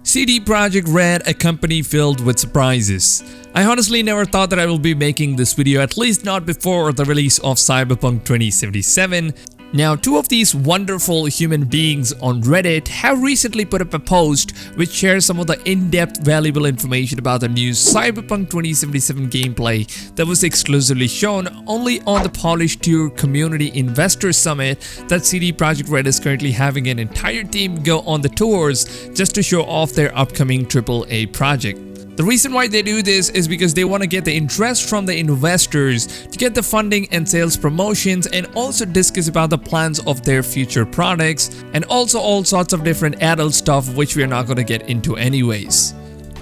CD Projekt Red, a company filled with surprises. I honestly never thought that I will be making this video, at least not before the release of Cyberpunk 2077. Now, two of these wonderful human beings on Reddit have recently put up a post which shares some of the in-depth valuable information about the new Cyberpunk 2077 gameplay that was exclusively shown only on the Polished Tour Community Investor Summit that CD Projekt Red is currently having an entire team go on the tours just to show off their upcoming AAA project. The reason why they do this is because they want to get the interest from the investors to get the funding and sales promotions, and also discuss about the plans of their future products, and also all sorts of different adult stuff which we are not going to get into anyways.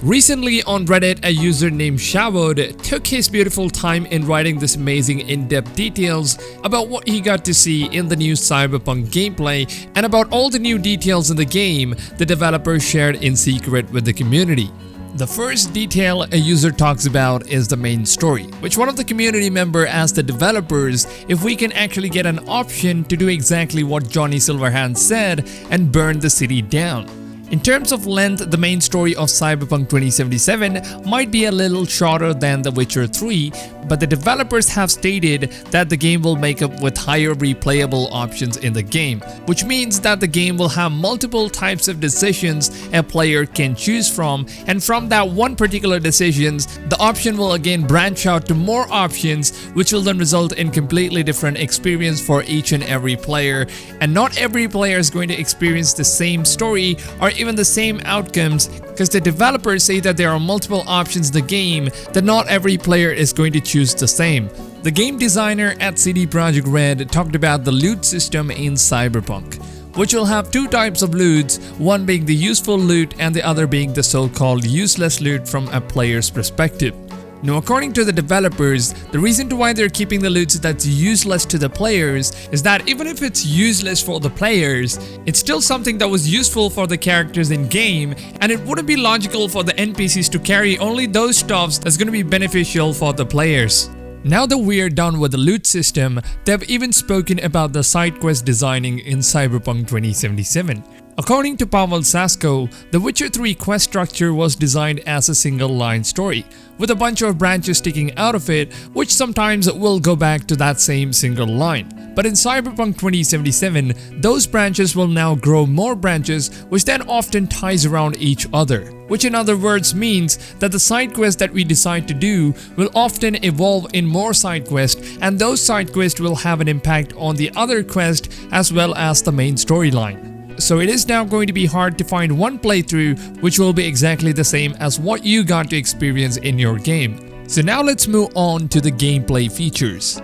Recently on Reddit, a user named Shavod took his beautiful time in writing this amazing in-depth details about what he got to see in the new Cyberpunk gameplay and about all the new details in the game the developers shared in secret with the community. The first detail a user talks about is the main story, which one of the community member asked the developers if we can actually get an option to do exactly what Johnny Silverhand said and burn the city down. In terms of length, the main story of Cyberpunk 2077 might be a little shorter than The Witcher 3, but the developers have stated that the game will make up with higher replayable options in the game, which means that the game will have multiple types of decisions a player can choose from, and from that one particular decisions, the option will again branch out to more options, which will then result in completely different experience for each and every player, and not every player is going to experience the same story or even the same outcomes, because the developers say that there are multiple options in the game that not every player is going to choose the same. The game designer at CD Projekt Red talked about the loot system in Cyberpunk, which will have two types of loots, one being the useful loot and the other being the so-called useless loot from a player's perspective. Now, according to the developers, the reason to why they're keeping the loot that's useless to the players is that even if it's useless for the players, it's still something that was useful for the characters in game, and it wouldn't be logical for the NPCs to carry only those stuffs that's going to be beneficial for the players. Now that we're done with the loot system, they've even spoken about the side quest designing in Cyberpunk 2077. According to Pavel Sasko, The Witcher 3 quest structure was designed as a single-line story, with a bunch of branches sticking out of it, which sometimes will go back to that same single line. But in Cyberpunk 2077, those branches will now grow more branches, which then often ties around each other. Which in other words means that the side quest that we decide to do will often evolve in more side quests, and those side quests will have an impact on the other quest as well as the main storyline. So it is now going to be hard to find one playthrough which will be exactly the same as what you got to experience in your game. So now let's move on to the gameplay features.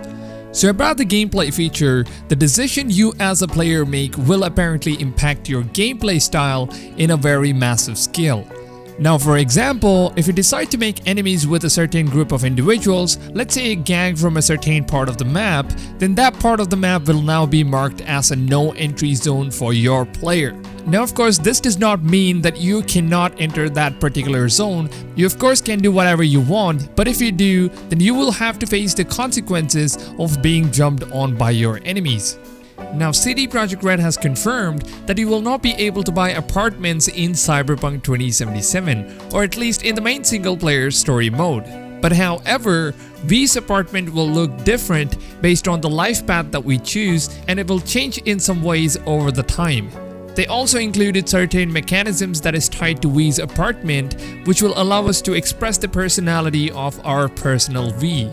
So about the gameplay feature, the decision you as a player make will apparently impact your gameplay style in a very massive scale. Now, for example, if you decide to make enemies with a certain group of individuals, let's say a gang from a certain part of the map, then that part of the map will now be marked as a no entry zone for your player. Now, of course, this does not mean that you cannot enter that particular zone. You of course can do whatever you want, but if you do, then you will have to face the consequences of being jumped on by your enemies. Now, CD Projekt Red has confirmed that you will not be able to buy apartments in Cyberpunk 2077, or at least in the main single-player story mode. But however, V's apartment will look different based on the life path that we choose, and it will change in some ways over the time. They also included certain mechanisms that is tied to V's apartment, which will allow us to express the personality of our personal V.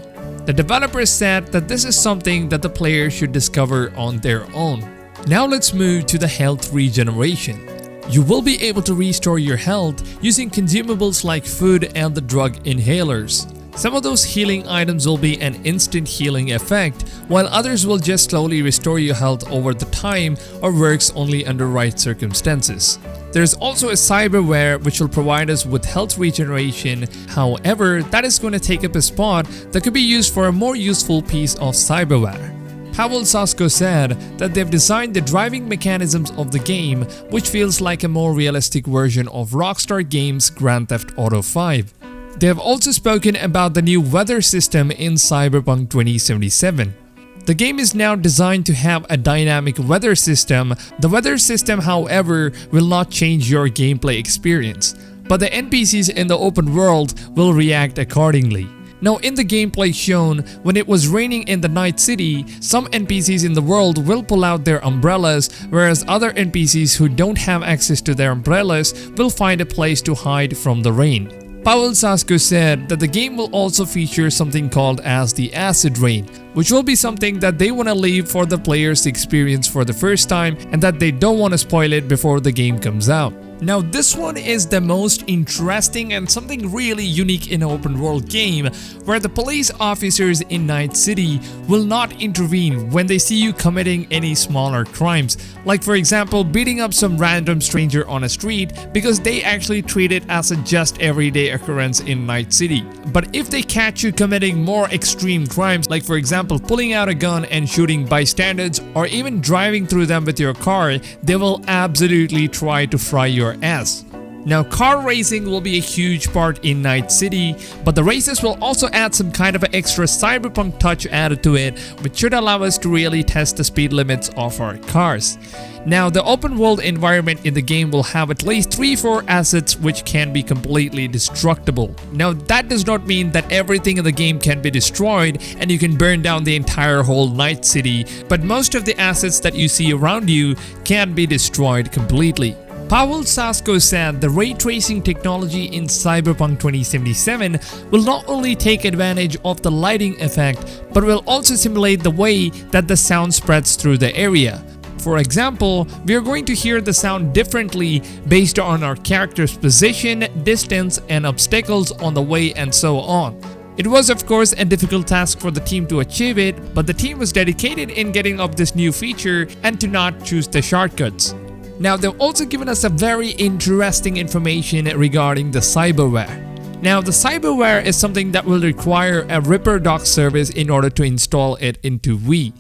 The developers said that this is something that the player should discover on their own. Now let's move to the health regeneration. You will be able to restore your health using consumables like food and the drug inhalers. Some of those healing items will be an instant healing effect, while others will just slowly restore your health over the time or works only under right circumstances. There's also a Cyberwear which will provide us with health regeneration. However, that is going to take up a spot that could be used for a more useful piece of Cyberwear. Pavel Sasko said that they've designed the driving mechanisms of the game, which feels like a more realistic version of Rockstar Games' Grand Theft Auto 5. They have also spoken about the new weather system in Cyberpunk 2077. The game is now designed to have a dynamic weather system. The weather system, however, will not change your gameplay experience, but the NPCs in the open world will react accordingly. Now, in the gameplay shown, when it was raining in the night city, some NPCs in the world will pull out their umbrellas, whereas other NPCs who don't have access to their umbrellas will find a place to hide from the rain. Pavel Sasko said that the game will also feature something called as the acid rain, which will be something that they want to leave for the players to experience for the first time and that they don't want to spoil it before the game comes out. Now, this one is the most interesting and something really unique in an open world game, where the police officers in Night City will not intervene when they see you committing any smaller crimes, like for example beating up some random stranger on a street, because they actually treat it as a just everyday occurrence in Night City. But if they catch you committing more extreme crimes, like for example pulling out a gun and shooting bystanders or even driving through them with your car, they will absolutely try to fry your ass. Now, car racing will be a huge part in Night City, but the races will also add some kind of an extra cyberpunk touch added to it, which should allow us to really test the speed limits of our cars. Now, the open world environment in the game will have at least 3-4 assets which can be completely destructible. Now, that does not mean that everything in the game can be destroyed and you can burn down the entire whole Night City, but most of the assets that you see around you can be destroyed completely. Pavel Sasko said the ray tracing technology in Cyberpunk 2077 will not only take advantage of the lighting effect, but will also simulate the way that the sound spreads through the area. For example, we are going to hear the sound differently based on our character's position, distance, and obstacles on the way, and so on. It was of course a difficult task for the team to achieve it, but the team was dedicated in getting up this new feature and to not choose the shortcuts. Now, they've also given us a very interesting information regarding the Cyberwear. Now, the Cyberwear is something that will require a Ripper dock service in order to install it into Wii.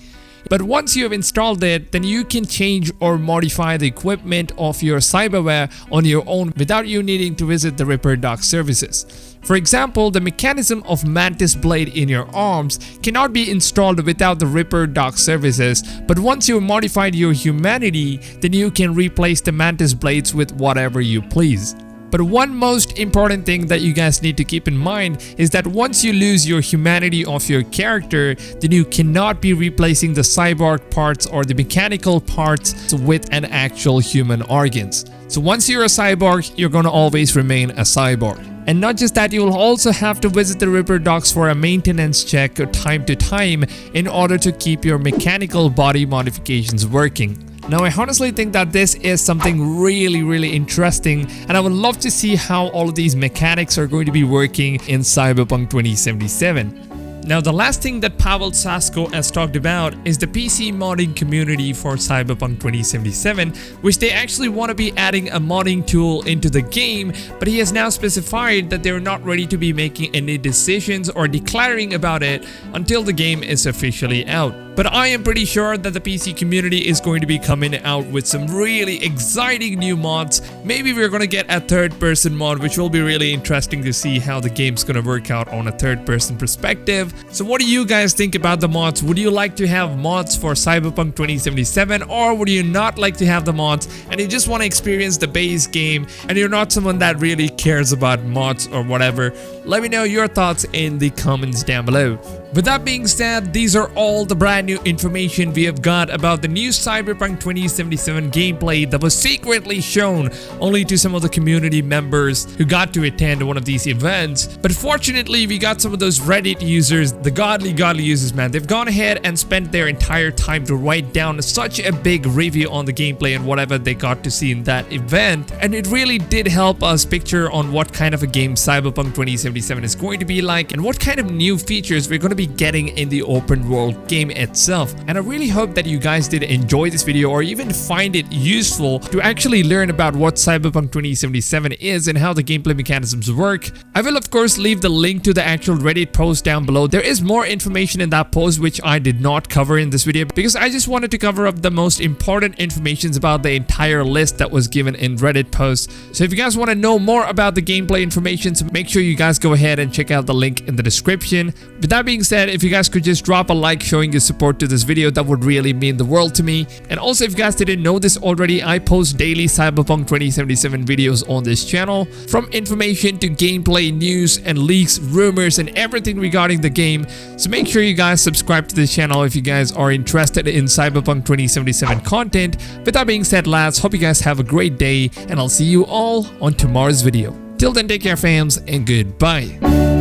But once you have installed it, then you can change or modify the equipment of your Cyberwear on your own without you needing to visit the Ripper dock services. For example, the mechanism of Mantis blade in your arms cannot be installed without the Ripper dock services, but once you've modified your humanity, then you can replace the Mantis blades with whatever you please. But one most important thing that you guys need to keep in mind is that once you lose your humanity of your character, then you cannot be replacing the cyborg parts or the mechanical parts with an actual human organs. So once you're a cyborg, you're gonna always remain a cyborg. And not just that, you will also have to visit the Ripper docks for a maintenance check time to time in order to keep your mechanical body modifications working. Now, I honestly think that this is something really interesting, and I would love to see how all of these mechanics are going to be working in Cyberpunk 2077. Now, the last thing that Pavel Sasko has talked about is the PC modding community for Cyberpunk 2077, which they actually want to be adding a modding tool into the game, but he has now specified that they're not ready to be making any decisions or declaring about it until the game is officially out. But I am pretty sure that the PC community is going to be coming out with some really exciting new mods. Maybe we're going to get a third-person mod, which will be really interesting to see how the game's going to work out on a third-person perspective. So what do you guys think about the mods? Would you like to have mods for Cyberpunk 2077, or would you not like to have the mods and you just want to experience the base game and you're not someone that really cares about mods or whatever? Let me know your thoughts in the comments down below. With that being said, these are all the brand new information we have got about the new Cyberpunk 2077 gameplay that was secretly shown only to some of the community members who got to attend one of these events. But fortunately, we got some of those Reddit users, the godly users, man. They've gone ahead and spent their entire time to write down such a big review on the gameplay and whatever they got to see in that event. And it really did help us picture on what kind of a game Cyberpunk 2077 is going to be like and what kind of new features we're going to be getting in the open world game itself. And I really hope that you guys did enjoy this video or even find it useful to actually learn about what Cyberpunk 2077 is and how the gameplay mechanisms work. I will of course leave the link to the actual Reddit post down below. There is more information in that post which I did not cover in this video because I just wanted to cover up the most important informations about the entire list that was given in Reddit post. So if you guys want to know more about the gameplay information, so make sure you guys go ahead and check out the link in the description. With that being said, if you guys could just drop a like showing your support to this video, that would really mean the world to me. And also, if you guys didn't know this already, I post daily Cyberpunk 2077 videos on this channel, from information to gameplay, news and leaks, rumors and everything regarding the game. So make sure you guys subscribe to this channel if you guys are interested in Cyberpunk 2077 content. With that being said, lads, hope you guys have a great day, and I'll see you all on tomorrow's video. Till then, take care fams, and goodbye.